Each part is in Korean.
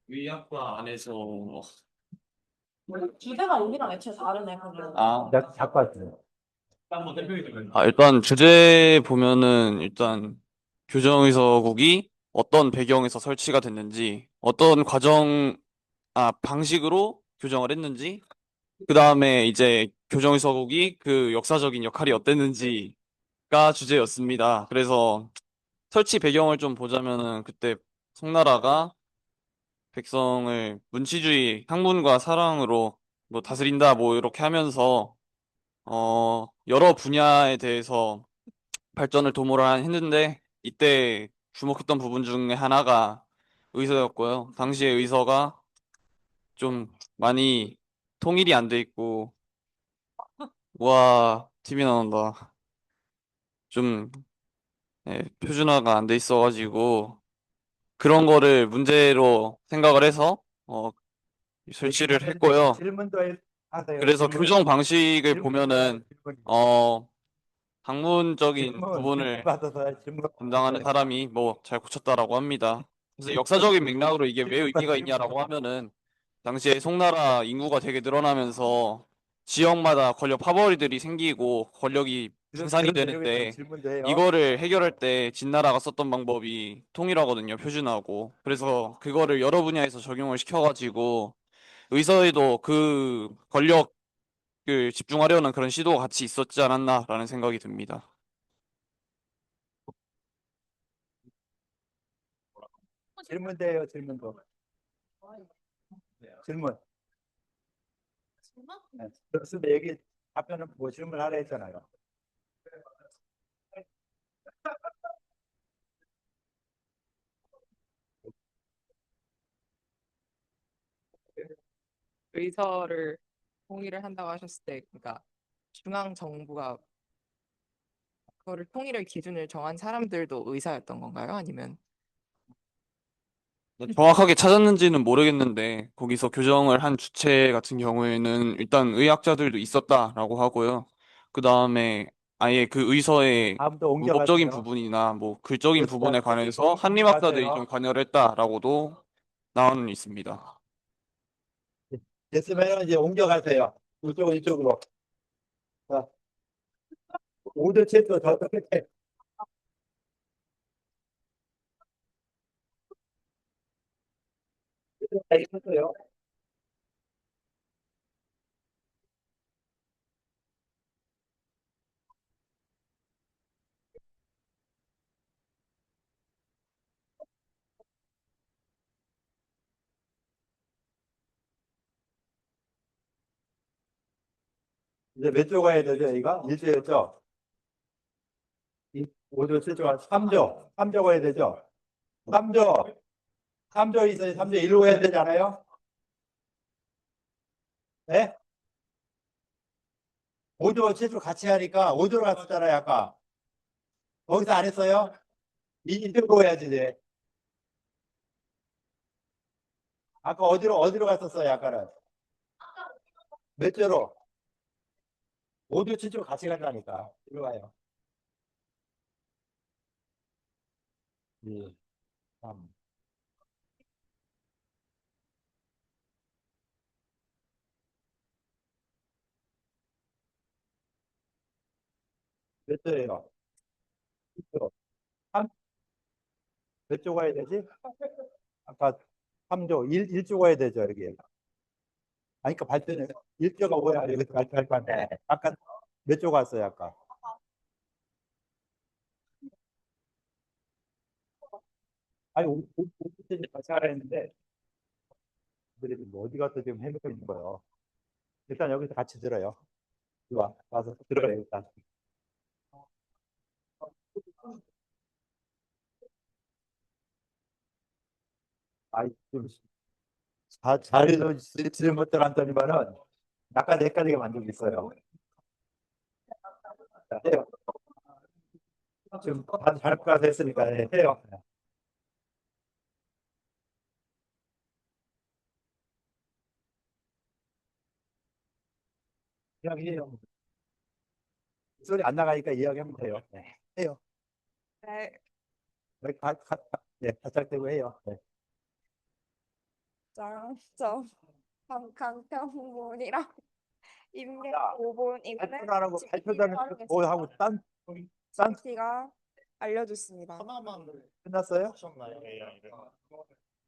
의학과 안에서 주제가 여기랑 애초에 다르네, 그러면. 내가 자꾸 왔어요. 일단 주제 보면은 일단 교정의사국이 어떤 배경에서 설치가 됐는지, 어떤 방식으로 교정을 했는지, 그 다음에 이제 교정의사국이 그 역사적인 역할이 어땠는지가 주제였습니다. 그래서 설치 배경을 좀 보자면은 그때 송나라가 백성을 문치주의, 학문과 사랑으로 뭐 다스린다 뭐 이렇게 하면서 여러 분야에 대해서 발전을 했는데 이때 주목했던 부분 중에 하나가 의서였고요. 당시에 의서가 좀 많이 통일이 안 돼 있고, 와, TV 나온다. 좀 표준화가 안 돼 있어가지고 그런 거를 문제로 생각을 해서 설치를 했고요. 질문도 하세요. 그래서 교정 방식을 보면은 질문. 어 학문적인 질문 부분을 받아서 질문. 담당하는 사람이 뭐 잘 고쳤다라고 합니다. 그래서 역사적인 맥락으로 이게 왜 의미가 있냐라고 하면은 당시에 송나라 인구가 되게 늘어나면서 지역마다 권력 파벌이들이 생기고 권력이 분산이 되는데 질문도 해요. 이거를 해결할 때 진나라가 썼던 방법이 통일화거든요, 표준화하고. 그래서 그거를 여러 분야에서 적용을 시켜가지고 의서에도 그 권력을 집중하려는 그런 시도가 같이 있었지 않았나라는 생각이 듭니다. 질문도 해요. 질문도. 질문. 네. 근데 여기 답변은 뭐 질문하라 했잖아요. 의서를 통일을 한다고 하셨을 때, 그러니까 중앙 정부가 그거를 통일의 기준을 정한 사람들도 의사였던 건가요? 아니면 정확하게 찾았는지는 모르겠는데 거기서 교정을 한 주체 같은 경우에는 일단 의학자들도 있었다라고 하고요. 그 다음에 아예 그 의서의 다음부터 문법적인 옮겨가세요. 부분이나 뭐 글적인 부분에 관해서 한림학자들이 옮겨가세요. 좀 관여를 했다라고도 나오는 있습니다. 됐으면 이제 옮겨가세요. 이쪽으로. 자, 오도체도 저 끝에. 있었어요. 이제 몇 조 가야 되죠, 이거? 1조였죠? 5조, 7조, 3조. 3조 가야 되죠? 3조. 3조 있어요. 3조 1로 가야 되잖아요? 네? 5조, 7조 같이 하니까 5조로 갔었잖아요, 아까. 거기서 안 했어요? 이쪽으로 해야지, 이제. 아까 어디로 갔었어요, 아까는? 몇 조로? 5조, 7조 같이 간다니까. 이리 와요. 2, 3. 몇 조예요? 10조. 3, 몇 조 가야 되지? 아까 3조, 1조 가야 되죠, 여기. 아니, 그러니까 발전을 1조가 뭐야? 여기서 발표할 건데. 아까 몇 조 갔어요, 아까? 아니, 5조 같이 하라 했는데, 그들이 뭐 어디 가서 지금 해먹고 있는 거예요. 일단 여기서 같이 들어요. 이리 와, 와서 들어요, 일단. 아이, 좀, 자리도 질문들 한더니만은, 약간 헷갈리게 만들고 있어요. 자, 해요. 지금 다들 잘못 가서 했으니까, 해요. 그냥 해요. 소리 안 나가니까 이야기하면 돼요. 네. 해요. 네, 여기 예, 바짝 대고 해요. 네. 장점 강평문이랑 인맥 야, 5분 이거는 발표도 안 하고 발표도 GPT가 안 하고 뭐 하고 딴 GPT가 알려줬습니다. 끝났어요?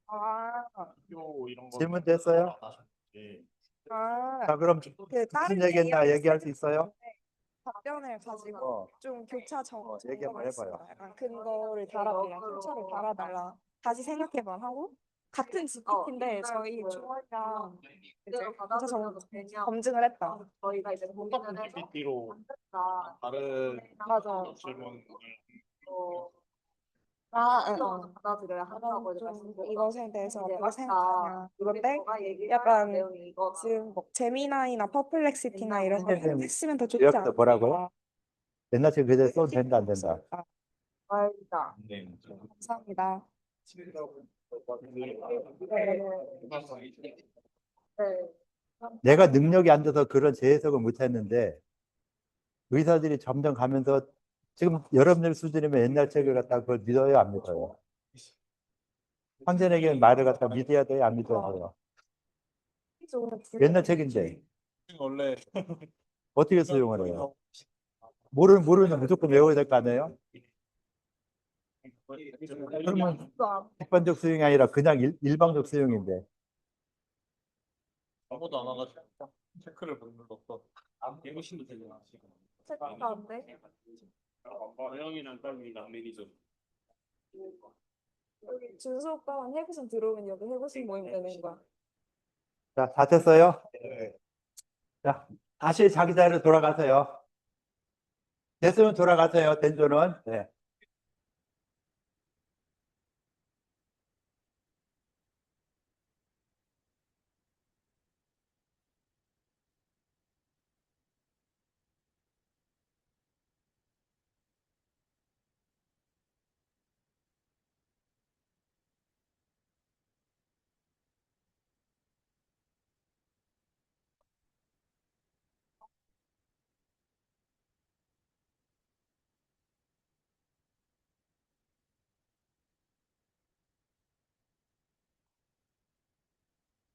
아, 질문 됐어요? 자, 그럼 그 다른 무슨 얘기했나 얘기하고 얘기할 수 있어요? 답변을 가지고 어, 좀 교차 정보가 얘기 한번 해봐요. 있습니다. 약간 근거를 달아달라, 교차를 달아달라. 다시 생각해봐 하고 같은 GPT인데 저희 조원이랑 이제 교차 정보 검증을 했다. 저희가 이제 PPT로 다른 맞아. 질문 응, 응. 받아들여야 한다고 좀 이것에 대해서 어떻게 생각하냐. 이건데 약간 지금 뭐 제미나이나 퍼플렉시티나 이런 거 선생님, 했으면 더 좋지 여기서 않을까. 뭐라고요? 옛날 책 그대로 써도 된다 안 된다? 알다. 네. 감사합니다. 내가 능력이 안 돼서 그런 재해석을 못했는데 의사들이 점점 가면서 지금 여러분들 수준이면 옛날 책을 갖다 그걸 믿어요 안 믿어요? 황제에게 말을 갖다 믿어야 돼요 안 믿어야 돼요? 옛날 책인데 원래 어떻게 수용을 해요? 모르면 무조건 외워야 될 거 아니에요? 그러면 객관적 수용이 아니라 그냥 일방적 수용인데 아무도 안 와가지고 체크를 못 눌렀어. 예고심도 되잖아 지금. 체크가 안 돼? 형이랑 딸이랑 매니저. 여기 준수 오빠만 해구신 들어오면 여기 해구신 모임 되는 거야. 자, 다 됐어요? 자, 다시 자기 자리로 돌아가세요. 됐으면 돌아가세요. 된조는. 네.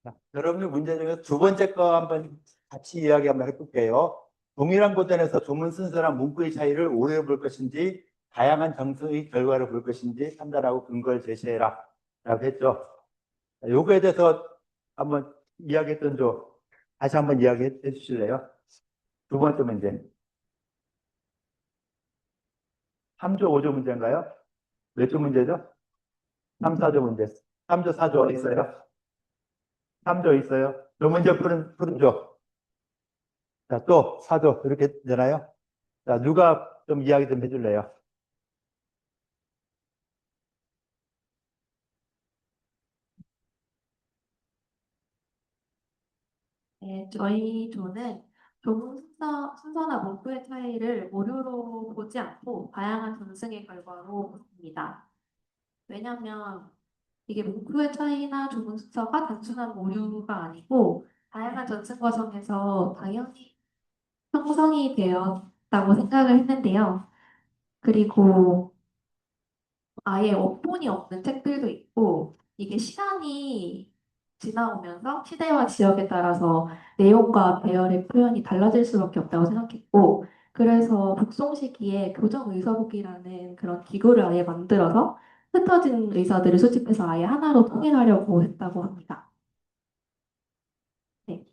자, 여러분의 문제 중에서 두 번째 거 한번 같이 이야기 한번 해볼게요. 동일한 고전에서 조문 순서랑 문구의 차이를 오류를 볼 것인지 다양한 정서의 결과를 볼 것인지 판단하고 근거를 제시해라 라고 했죠. 자, 요거에 대해서 한번 이야기했던 조 다시 한번 이야기해 주실래요? 두 번째 문제. 3조, 5조 문제인가요? 몇 조 문제죠? 3, 4조 문제. 3조, 4조 어디 있어요? 3조 있어요. 요 문제 푸른조. 자, 또 4조 이렇게 되나요? 자, 누가 좀 이야기 좀 해줄래요? 네, 저희 조는 조문 순서나 문구의 차이를 오류로 보지 않고 다양한 전승의 결과로 보습니다. 왜냐하면 이게 문구의 차이나 조문 순서가 단순한 오류가 아니고 다양한 전승 과정에서 당연히 형성이 되었다고 생각을 했는데요. 그리고 아예 원본이 없는 책들도 있고 이게 시간이 지나오면서 시대와 지역에 따라서 내용과 배열의 표현이 달라질 수밖에 없다고 생각했고 그래서 북송 시기에 교정의서북이라는 그런 기구를 아예 만들어서 흩어진 의사들을 수집해서 아예 하나로 통일하려고 했다고 합니다. 네.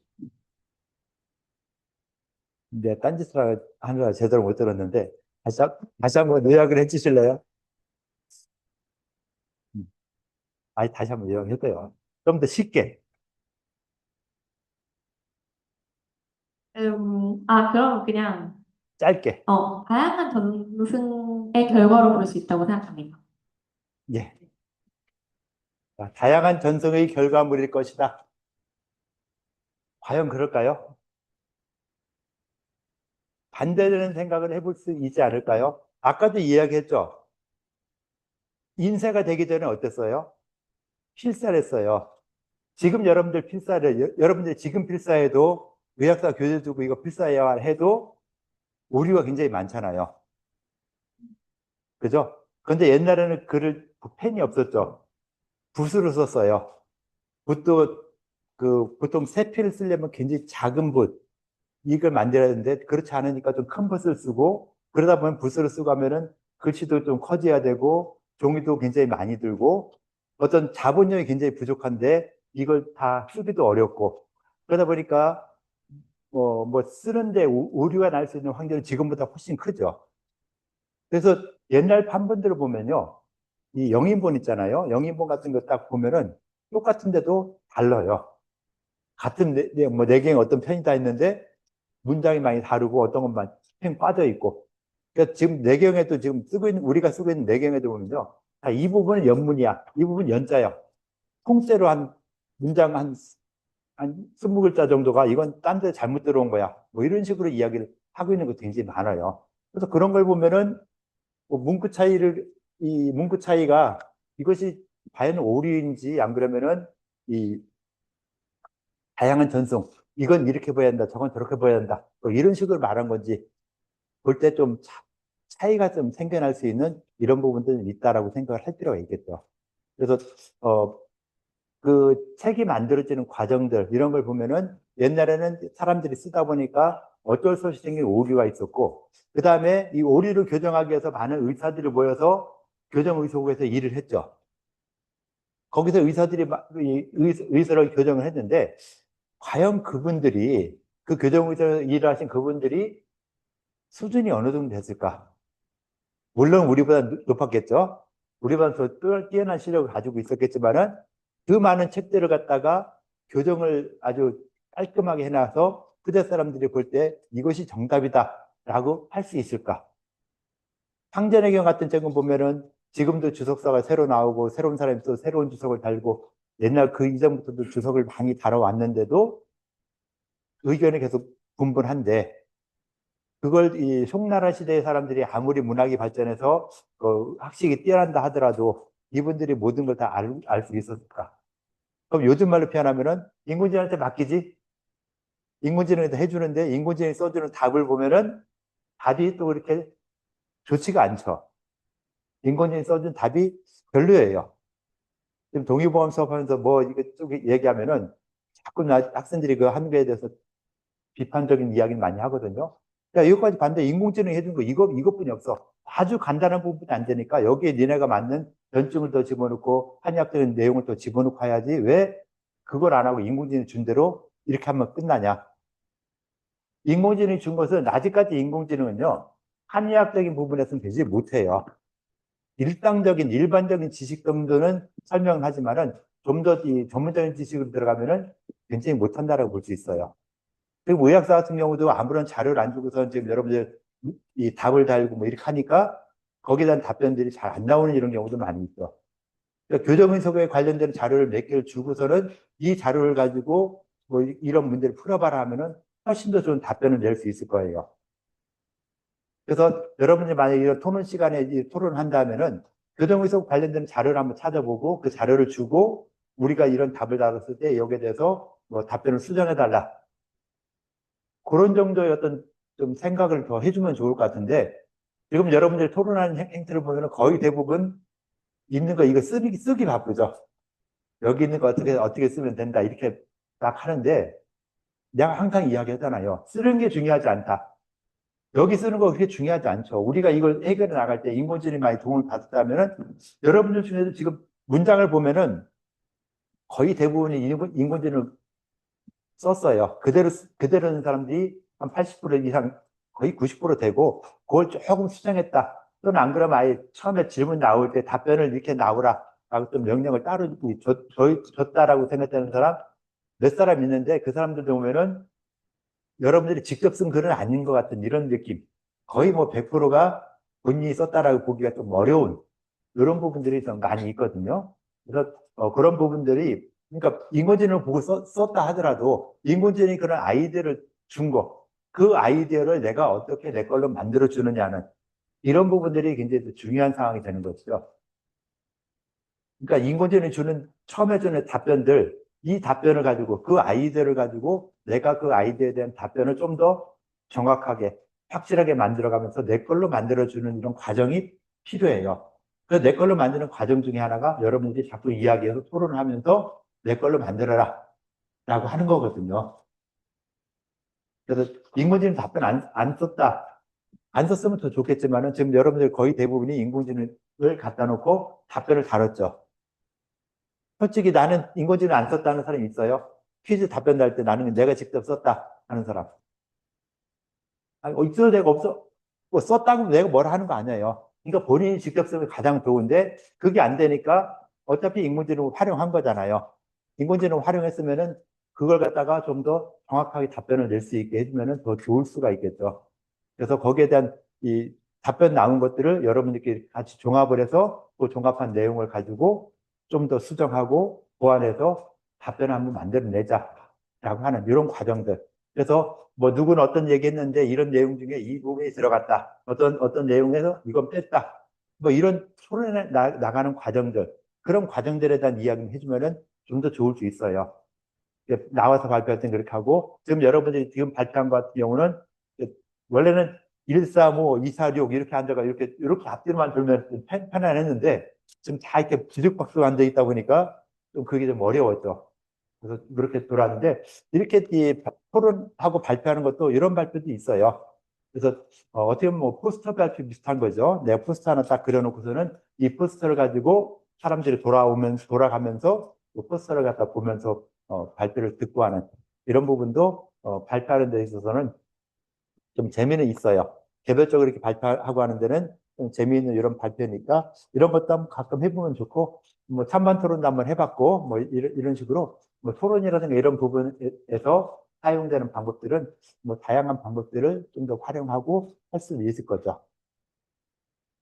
네, 딴짓을 하느라 제대로 못 들었는데 다시 한번 요약을 해주실래요? 아니, 다시 한번 요약해줘요. 좀 더 쉽게. 그럼 그냥 짧게. 다양한 전승의 결과로 볼 수 있다고 생각합니다. 예. 자, 다양한 전성의 결과물일 것이다. 과연 그럴까요? 반대되는 생각을 해볼 수 있지 않을까요? 아까도 이야기했죠. 인쇄가 되기 전에 어땠어요? 필사를 했어요. 지금 여러분들 필사를, 여러분들 지금 필사해도 의학사 교재 두고 이거 필사해야 해도 오류가 굉장히 많잖아요. 그죠? 그런데 옛날에는 글을 펜이 없었죠. 붓으로 썼어요. 붓도 보통 세필을 쓰려면 굉장히 작은 붓 이걸 만들어야 되는데 그렇지 않으니까 좀 큰 붓을 쓰고 그러다 보면 붓으로 쓰고 하면은 글씨도 좀 커져야 되고 종이도 굉장히 많이 들고 어떤 자본력이 굉장히 부족한데 이걸 다 쓰기도 어렵고 그러다 보니까 뭐 쓰는데 오류가 날 수 있는 확률은 지금보다 훨씬 크죠. 그래서 옛날 판본들을 보면요. 이 영인본 있잖아요. 영인본 같은 거 딱 보면은 똑같은데도 달라요. 같은 뭐 내경에 어떤 편이 다 있는데 문장이 많이 다르고 어떤 것만 펜 빠져 있고. 그러니까 지금 내경에도 지금 우리가 쓰고 있는 내경에도 보면요. 이 부분은 연문이야. 이 부분은 연자야. 통째로 한 문장 한 20글자 정도가 이건 딴 데 잘못 들어온 거야. 뭐 이런 식으로 이야기를 하고 있는 것도 굉장히 많아요. 그래서 그런 걸 보면은 뭐 이 문구 차이가 이것이 과연 오류인지 안 그러면은 이 다양한 전송, 이건 이렇게 보여야 한다, 저건 저렇게 보여야 한다, 뭐 이런 식으로 말한 건지 볼 때 좀 차이가 좀 생겨날 수 있는 이런 부분들이 있다라고 생각을 할 필요가 있겠죠. 그래서 그 책이 만들어지는 과정들 이런 걸 보면은 옛날에는 사람들이 쓰다 보니까 어쩔 수 없이 생긴 오류가 있었고 그 다음에 이 오류를 교정하기 위해서 많은 의사들이 모여서 교정의소국에서 일을 했죠. 거기서 의사들이 의사를 교정을 했는데 과연 그분들이 그 교정의사로 일을 하신 그분들이 수준이 어느 정도 됐을까? 물론 우리보다 높았겠죠. 우리보다 더 뛰어난 실력을 가지고 있었겠지만은 그 많은 책들을 갖다가 교정을 아주 깔끔하게 해놔서 그대 사람들이 볼 때 이것이 정답이다라고 할 수 있을까? 황제내경 같은 책은 보면은 지금도 주석사가 새로 나오고 새로운 사람이 또 새로운 주석을 달고 옛날 그 이전부터도 주석을 많이 달아왔는데도 의견이 계속 분분한데 그걸 이 송나라 시대의 사람들이 아무리 문학이 발전해서 학식이 뛰어난다 하더라도 이분들이 모든 걸 다 알 수 있었을까? 그럼 요즘 말로 표현하면은 인공지능한테 맡기지? 인공지능에다 해주는데 인공지능이 써주는 답을 보면은 답이 또 그렇게 좋지가 않죠. 인공지능이 써준 답이 별로예요. 지금 동의보험 수업하면서 뭐 이거 쭉 얘기하면은 자꾸 학생들이 그 하는 거에 대해서 비판적인 이야기를 많이 하거든요. 야, 이것까지 반대 인공지능이 해준 거 이것뿐이 없어. 아주 간단한 부분이 안 되니까 여기에 니네가 맞는 변증을 더 집어넣고 한의학적인 내용을 더 집어넣고 해야지 왜 그걸 안 하고 인공지능이 준 대로 이렇게 하면 끝나냐. 인공지능이 준 것은 아직까지 인공지능은요. 한의학적인 부분에서는 되지 못해요. 일반적인 지식 정도는 설명을 하지만은 좀 더 전문적인 지식으로 들어가면은 굉장히 못한다라고 볼 수 있어요. 그리고 의학사 같은 경우도 아무런 자료를 안 주고서 지금 여러분들 이 답을 달고 뭐 이렇게 하니까 거기에 대한 답변들이 잘 안 나오는 이런 경우도 많이 있어. 그러니까 교정의학에 관련된 자료를 몇 개를 주고서는 이 자료를 가지고 뭐 이런 문제를 풀어봐라 하면은 훨씬 더 좋은 답변을 낼 수 있을 거예요. 그래서 여러분이 만약에 이런 토론 시간에 토론을 한다면은 교정의학 관련된 자료를 한번 찾아보고 그 자료를 주고 우리가 이런 답을 달았을 때 여기에 대해서 뭐 답변을 수정해달라. 그런 정도의 어떤 좀 생각을 더 해주면 좋을 것 같은데 지금 여러분들이 토론하는 행태를 보면 거의 대부분 있는 거 이거 쓰기 바쁘죠. 여기 있는 거 어떻게 쓰면 된다 이렇게 딱 하는데 내가 항상 이야기하잖아요. 쓰는 게 중요하지 않다. 여기 쓰는 거 그렇게 중요하지 않죠. 우리가 이걸 해결해 나갈 때 인공지능이 많이 도움을 받았다면은 여러분들 중에도 지금 문장을 보면은 거의 대부분이 인공지능을 썼어요. 그대로 는 사람들이 한 80% 이상 거의 90% 되고 그걸 조금 수정했다. 또는 안 그러면 아예 처음에 질문 나올 때 답변을 이렇게 나오라 라고 좀 명령을 따로 줬다라고 생각되는 사람 몇 사람 있는데 그 사람들 보면은 여러분들이 직접 쓴 글은 아닌 것 같은 이런 느낌. 거의 뭐 100%가 본인이 썼다라고 보기가 좀 어려운 이런 부분들이 좀 많이 있거든요. 그래서 그런 부분들이 그러니까 인공지능을 보고 썼다 하더라도 인공지능이 그런 아이디어를 준 거, 그 아이디어를 내가 어떻게 내 걸로 만들어 주느냐는 이런 부분들이 굉장히 중요한 상황이 되는 것이죠. 그러니까 인공지능이 처음에 주는 답변들, 이 답변을 가지고 그 아이디어를 가지고 내가 그 아이디어에 대한 답변을 좀 더 정확하게 확실하게 만들어가면서 내 걸로 만들어주는 이런 과정이 필요해요. 그래서 내 걸로 만드는 과정 중에 하나가 여러분들이 자꾸 이야기해서 토론을 하면서 내 걸로 만들어라 라고 하는 거거든요. 그래서 인공지능 답변 안 썼다. 안 썼으면 더 좋겠지만은 지금 여러분들 거의 대부분이 인공지능을 갖다 놓고 답변을 다뤘죠. 솔직히 나는 인공지능 안 썼다는 사람이 있어요? 퀴즈 답변 할 때 나는 내가 직접 썼다 하는 사람. 아니, 있어도 내가 없어. 뭐 썼다고 내가 뭐라 하는 거 아니에요. 그러니까 본인이 직접 쓰면 가장 좋은데 그게 안 되니까 어차피 인공지능을 활용한 거잖아요. 인공지능을 활용했으면은 그걸 갖다가 좀 더 정확하게 답변을 낼 수 있게 해주면은 더 좋을 수가 있겠죠. 그래서 거기에 대한 이 답변 나온 것들을 여러분들끼리 같이 종합을 해서 그 종합한 내용을 가지고 좀 더 수정하고 보완해서 답변을 한번 만들어내자라고 하는 이런 과정들. 그래서 뭐 누구는 어떤 얘기 했는데 이런 내용 중에 이 부분이 들어갔다. 어떤 내용에서 이건 뺐다. 뭐 이런 토론에 나가는 과정들. 그런 과정들에 대한 이야기를 해주면은 좀 더 좋을 수 있어요. 나와서 발표할 땐 그렇게 하고, 지금 여러분들이 지금 발표한 것 같은 경우는 원래는 135, 246 이렇게 앉아가 이렇게 앞뒤로만 돌면 편안했는데 지금 다 이렇게 뒤죽박수가 앉아 있다 보니까 좀 그게 좀 어려웠죠. 그래서 그렇게 돌았는데 이렇게 토론하고 발표하는 것도 이런 발표도 있어요. 그래서 어떻게 보면 뭐 포스터 발표 비슷한 거죠. 내가 포스터 하나 딱 그려놓고서는 이 포스터를 가지고 사람들이 돌아가면서 그 포스터를 갖다 보면서 발표를 듣고 하는 이런 부분도 발표하는 데 있어서는 좀 재미는 있어요. 개별적으로 이렇게 발표하고 하는 데는 좀 재미있는 이런 발표니까 이런 것도 한번 가끔 해보면 좋고, 뭐 찬반 토론도 한번 해봤고, 뭐 이런 식으로 뭐 토론이라든가 이런 부분에서 사용되는 방법들은 뭐 다양한 방법들을 좀 더 활용하고 할 수 있을 거죠.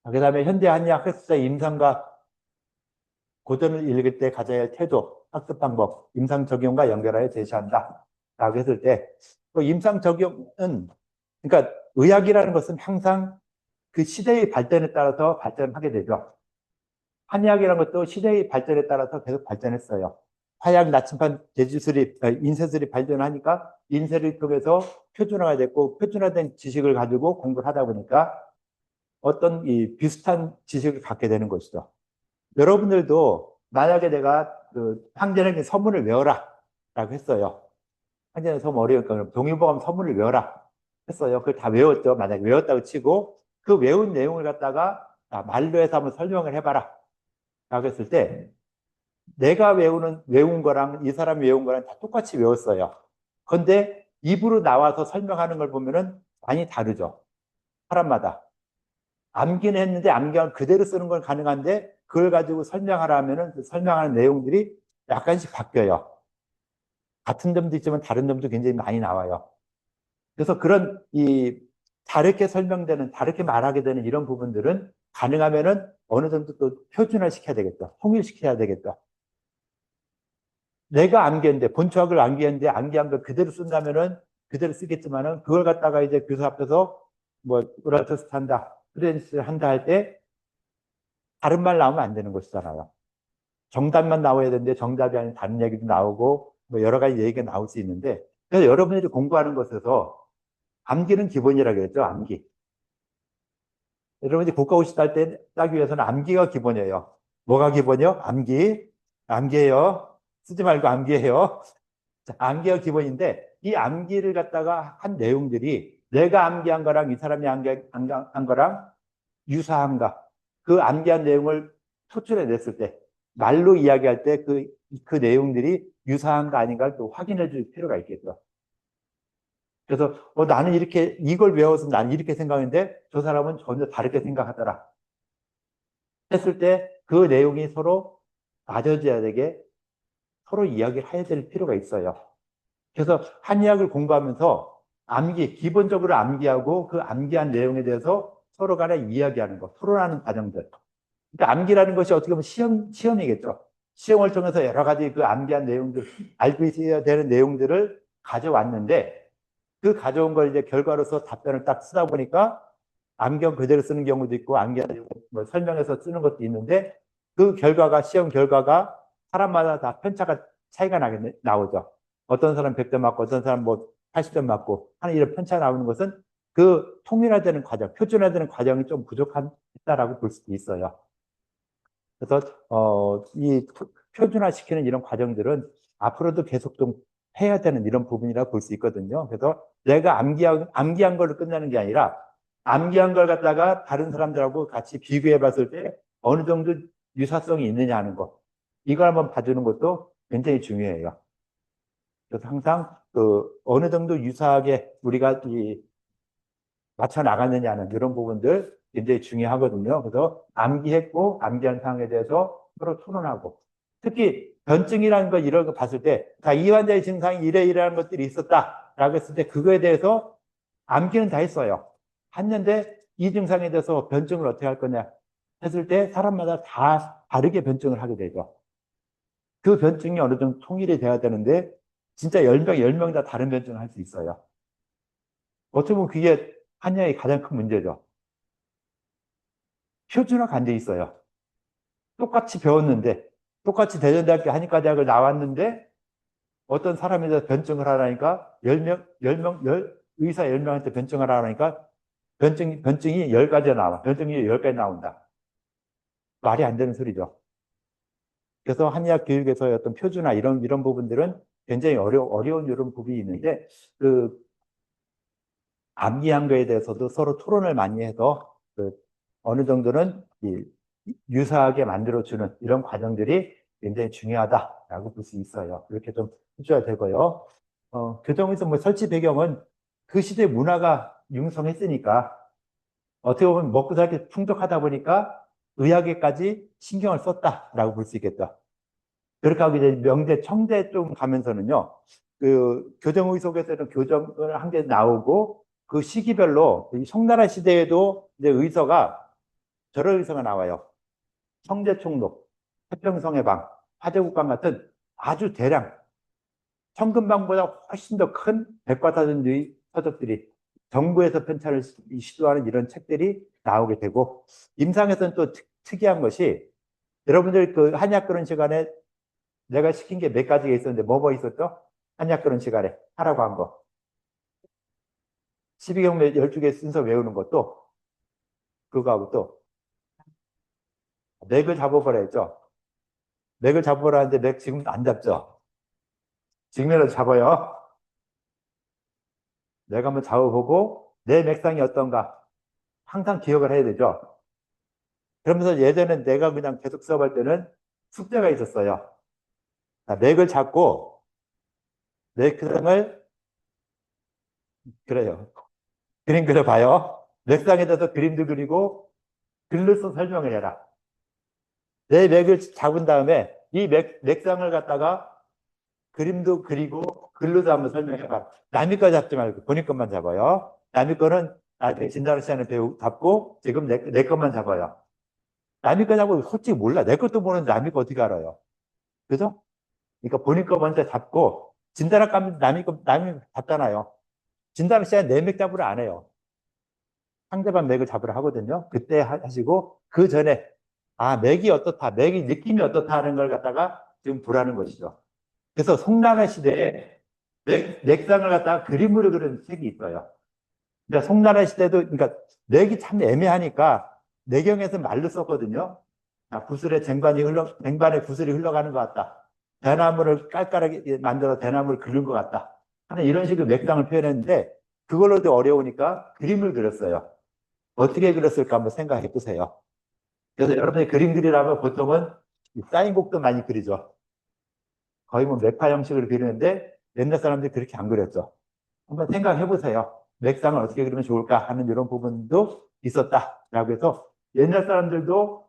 그 다음에 현대 한의학 학습자의 임상과 고전을 읽을 때 가져야 할 태도, 학습 방법, 임상 적용과 연결하여 제시한다. 라고 했을 때, 그 임상 적용은, 그러니까 의학이라는 것은 항상 그 시대의 발전에 따라서 발전하게 되죠. 한의학이라는 것도 시대의 발전에 따라서 계속 발전했어요. 화약, 나침반, 제주술이, 인쇄술이 발전하니까 인쇄를 통해서 표준화가 됐고, 표준화된 지식을 가지고 공부를 하다 보니까 어떤 이 비슷한 지식을 갖게 되는 것이죠. 여러분들도 만약에 내가 그 황제에게 서문을 외워라 라고 했어요. 황제는 서문 어려우니까 동의보감 서문을 외워라 했어요. 그걸 다 외웠죠. 만약에 외웠다고 치고 그 외운 내용을 갖다가 말로 해서 한번 설명을 해봐라 라고 했을 때 내가 외운 거랑 이 사람이 외운 거랑 다 똑같이 외웠어요. 그런데 입으로 나와서 설명하는 걸 보면은 많이 다르죠. 사람마다. 암기는 했는데 암기한 그대로 쓰는 건 가능한데 그걸 가지고 설명하라 하면은 그 설명하는 내용들이 약간씩 바뀌어요. 같은 점도 있지만 다른 점도 굉장히 많이 나와요. 그래서 그런 다르게 설명되는, 다르게 말하게 되는 이런 부분들은 가능하면은 어느 정도 또 표준화 시켜야 되겠다. 통일시켜야 되겠다. 내가 암기했는데, 본초학을 암기했는데 암기한 걸 그대로 쓴다면은 그대로 쓰겠지만은 그걸 갖다가 이제 교수 앞에서 뭐, 우라테스트 한다, 프레젠스 한다 할 때 다른 말 나오면 안 되는 것이잖아요. 정답만 나와야 되는데 정답이 아닌 다른 얘기도 나오고 뭐 여러 가지 얘기가 나올 수 있는데 그래서 여러분들이 공부하는 것에서 암기는 기본이라고 했죠. 암기. 여러분들이 국가고시 딸 때 따기 위해서는 암기가 기본이에요. 뭐가 기본이요? 암기. 암기해요. 쓰지 말고 암기해요. 자, 암기가 기본인데 이 암기를 갖다가 한 내용들이 내가 암기한 거랑 이 사람이 암기한 거랑 유사한가? 그 암기한 내용을 표출해 냈을 때 말로 이야기할 때 그 내용들이 유사한가 아닌가를 또 확인해 줄 필요가 있겠죠. 그래서 나는 이걸 외워서 나는 이렇게 생각했는데 저 사람은 전혀 다르게 생각하더라 했을 때 그 내용이 서로 맞아져야 되게 서로 이야기를 해야 될 필요가 있어요. 그래서 한의학을 공부하면서 기본적으로 암기하고 그 암기한 내용에 대해서 서로 간에 이야기하는 거, 토론하는 과정들. 그러니까 암기라는 것이 어떻게 보면 시험이겠죠. 시험을 통해서 여러 가지 그 암기한 내용들, 알고 있어야 되는 내용들을 가져왔는데 그 가져온 걸 이제 결과로서 답변을 딱 쓰다 보니까 암기한 그대로 쓰는 경우도 있고 암기한 내용을 뭐 설명해서 쓰는 것도 있는데 그 시험 결과가 사람마다 다 차이가 나오죠. 어떤 사람 100점 맞고 어떤 사람 뭐 80점 맞고 하는 이런 편차가 나오는 것은 그 통일화되는 과정, 표준화되는 과정이 좀 부족하다라고 볼 수도 있어요. 그래서 이 표준화시키는 이런 과정들은 앞으로도 계속 좀 해야 되는 이런 부분이라 볼 수 있거든요. 그래서 내가 암기한 걸로 끝나는 게 아니라 암기한 걸 갖다가 다른 사람들하고 같이 비교해 봤을 때 어느 정도 유사성이 있느냐 하는 거. 이걸 한번 봐주는 것도 굉장히 중요해요. 그래서 항상 어느 정도 유사하게 우리가 맞춰 나가느냐는 이런 부분들 굉장히 중요하거든요. 그래서 암기했고 암기한 사항에 대해서 서로 토론하고 특히 변증이라는 거 이런 거 봤을 때 자, 이 환자의 증상이 이러이러한 것들이 있었다라고 했을 때 그거에 대해서 암기는 다 했어요. 했는데 이 증상에 대해서 변증을 어떻게 할 거냐 했을 때 사람마다 다 다르게 변증을 하게 되죠. 그 변증이 어느 정도 통일이 돼야 되는데 진짜 10명 다 다른 변증을 할 수 있어요. 어떻게 보면 그게 한의학의 가장 큰 문제죠. 표준화가 안 돼 있어요. 똑같이 배웠는데, 똑같이 대전대학교 한의과대학을 나왔는데, 어떤 사람에 대해서 변증을 하라니까, 의사 10명한테 변증을 하라니까, 변증이 10가지 나와. 변증이 10가지 나온다. 말이 안 되는 소리죠. 그래서 한의학 교육에서의 어떤 표준화, 이런 부분들은 굉장히 어려운 이런 부분이 있는데, 암기한 거에 대해서도 서로 토론을 많이 해서 어느 정도는 유사하게 만들어주는 이런 과정들이 굉장히 중요하다라고 볼 수 있어요. 이렇게 좀 해줘야 되고요. 교정에서 뭐 설치 배경은 그 시대 문화가 융성했으니까 어떻게 보면 먹고 살기 풍족하다 보니까 의학에까지 신경을 썼다라고 볼 수 있겠다. 그렇게 하고 이제 명제, 청제 쪽 가면서는요, 교정의 속에서는 교정을 한 게 나오고 그 시기별로 이 송나라 시대에도 이제 저런 의서가 나와요. 청제총록, 태평성의 방, 화제국방 같은 아주 대량 청금방보다 훨씬 더 큰 백과사전주의 서적들이 정부에서 편찬을 시도하는 이런 책들이 나오게 되고 임상에서는 또 특이한 것이 여러분들 그 한의학그런 시간에 내가 시킨 게 몇 가지가 있었는데 뭐 있었죠? 한의학그런 시간에 하라고 한 거. 12경매 12개 순서 외우는 것도 그거하고 또 맥을 잡아보라 했죠. 맥을 잡아보라 하는데 맥 지금 안 잡죠. 지금이라도 잡아요. 내가 한번 잡아보고 내 맥상이 어떤가 항상 기억을 해야 되죠. 그러면서 예전에 내가 그냥 계속 수업할 때는 숙제가 있었어요. 자, 맥을 잡고 맥상을 그래요. 그림 그려봐요. 맥상에 대해서 그림도 그리고 글로써 설명을 해라. 내 맥을 잡은 다음에 이 맥상을 갖다가 그림도 그리고 글로도 한번 설명해봐. 남의 거 잡지 말고 본인 것만 잡아요. 남의 거는 진단을 시간에 잡고 지금 내 것만 잡아요. 남의 거 잡고 솔직히 몰라. 내 것도 모르는데 남의 거 어떻게 알아요? 그죠? 그러니까 본인 거 먼저 잡고 진단을 까면 남이 잡잖아요. 진단을 시간에 내 맥 잡으러 안 해요. 상대방 맥을 잡으러 하거든요. 그때 하시고 그 전에 맥이 어떻다, 맥이 느낌이 어떻다 하는 걸 갖다가 지금 보라는 것이죠. 그래서 송나라 시대에 맥상을 갖다가 그림으로 그린 책이 있어요. 그러니까 송나라 시대도 그러니까 맥이 참 애매하니까 내경에서 말로 썼거든요. 구슬에 쟁반에 구슬이 흘러가는 것 같다. 대나무를 깔깔하게 만들어 대나무를 그린 것 같다. 하는 이런 식으로 맥상을 표현했는데 그걸로도 어려우니까 그림을 그렸어요. 어떻게 그렸을까 한번 생각해 보세요. 그래서 여러분이 그림 그리라면 보통은 사인곡도 많이 그리죠. 거의 뭐 맥파 형식으로 그리는데 옛날 사람들이 그렇게 안 그렸죠. 한번 생각해 보세요. 맥상을 어떻게 그리면 좋을까 하는 이런 부분도 있었다라고 해서 옛날 사람들도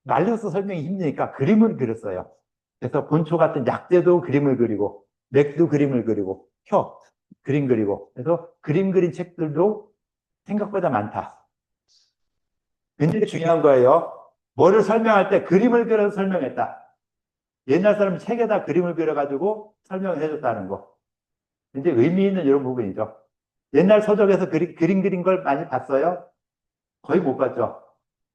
말로서 설명이 힘드니까 그림을 그렸어요. 그래서 본초 같은 약재도 그림을 그리고 맥도 그림을 그리고 그림 그리고 그래서 그림 그린 책들도 생각보다 많다. 굉장히 중요한 거예요. 뭐를 설명할 때 그림을 그려서 설명했다. 옛날 사람은 책에다 그림을 그려가지고 설명을 해줬다는 거. 굉장히 의미 있는 이런 부분이죠. 옛날 서적에서 그림 그린 걸 많이 봤어요? 거의 못 봤죠.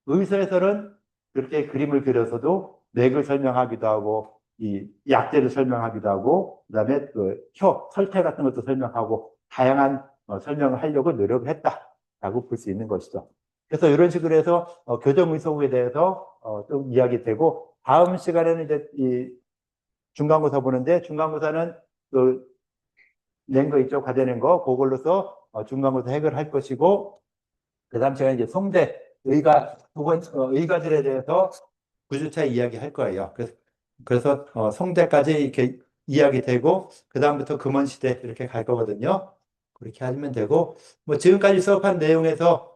의서에서는 그렇게 그림을 그려서도 맥을 설명하기도 하고 이 약재를 설명하기도 하고 그다음에 설태 같은 것도 설명하고 다양한 설명을 하려고 노력을 했다라고 볼 수 있는 것이죠. 그래서 이런 식으로 해서 교정의소국에 대해서 좀 이야기되고, 다음 시간에는 이제 이 중간고사 보는데, 중간고사는 그 낸 거 있죠, 과제 낸 거, 그걸로서 중간고사 해결할 것이고, 그 다음 시간에 이제 송대 의가들에 대해서 9주차 이야기할 거예요. 그래서 송대까지 이렇게 이야기되고, 그 다음부터 금원시대 이렇게 갈 거거든요. 그렇게 하시면 되고, 뭐 지금까지 수업한 내용에서